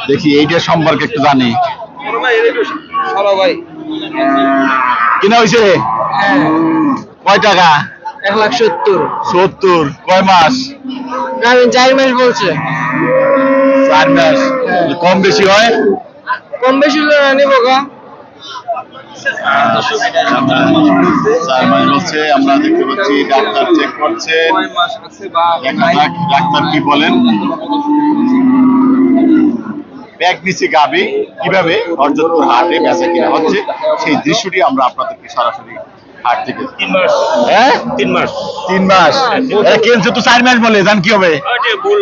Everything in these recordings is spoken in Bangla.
দেখি এইটা সম্পর্কে একটু জানি। কিনা হয়েছে কয় টাকা? 1,70,000। 70। কয় মাস? 4 মাস বলছে। 4 মাস। কম বেশি হয়? কম বেশি হলে নেবো গা। 4 মাস বলছে। আমরা দেখতে পাচ্ছি ডাক্তার চেক করছে। দেখা যাক ডাক্তার কি বলেন। ব্যাগ নিচে গাবে কিভাবে হরজতপুর হাটে বেচা কিনা হচ্ছে সেই দৃশ্যটি আমরা আপনাদেরকে সরাসরি হাট থেকে। 3 মাস। হ্যাঁ 3 মাস। 3 মাস। এটা কিনছে তো 4 মাস বলে, জান কি হবে? ওইটা ভুল,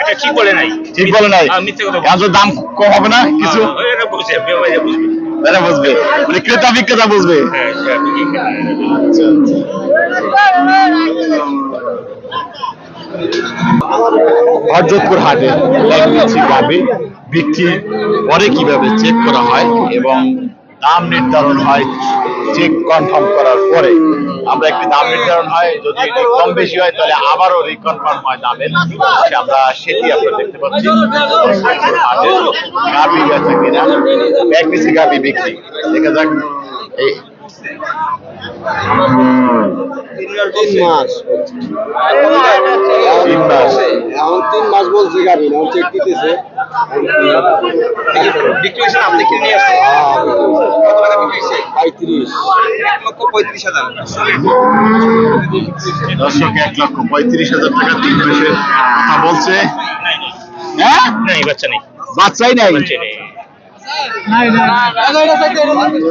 এটা ঠিক বলে নাই। ঠিক বলে নাই। মিথ্যে কথা। এত দাম কম হবে না কিছু? এটা বুঝছে, ব্যবসায়ী বুঝবে। এরা বুঝবে, মানে ক্রেতা বিক্রেতা বুঝবে। হ্যাঁ, আচ্ছা, হরজতপুর হাটে গাবে বিক্রি পরে কিভাবে চেক করা হয় এবং দাম নির্ধারণ হয় চেক কনফার্ম করার পরে। আমরা একটি দাম নির্ধারণ হয়, যদি এটি কম বেশি হয় তাহলে আবারও রিকনফার্ম হয় দামের। আমরা সেটি আপনারা দেখতে পাচ্ছি হাটে গাবি বেচা কিনা, এক নিচে গাবি বিক্রি। দেখা যাক এই 3 মাস। 3 মাস। এখন 3 মাস বলছে গাবি না, চেক দিতেছে। বিক্রি হয়েছে, আপনি কিনে নিয়ে আসছেন। কত টাকা বিক্রি হয়েছে? 35। 1,35,000। দর্শক 1,35,000 টাকা 3 মাসের কথা বলছে। হ্যাঁ নাই, বাচ্চা নেই। বাচ্চাই নাই।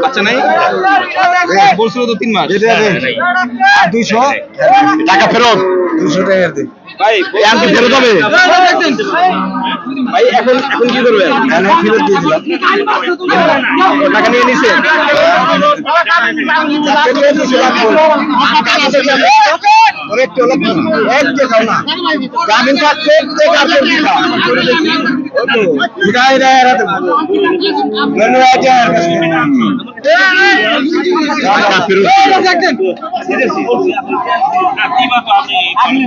বাচ্চা নাই, বলছিল তো 3 মাস। নাই। 200 টাকা ফেরত। 200 টাকা দে। ভাই কি ফেরত হবে? ভাই এখন কি করবেন? আমি ফেরত দিয়ে দিলাম। টাকা নিয়ে নিছে। গ্রামীণ কাটছে কাটছে টাকা ফেরত। আপনি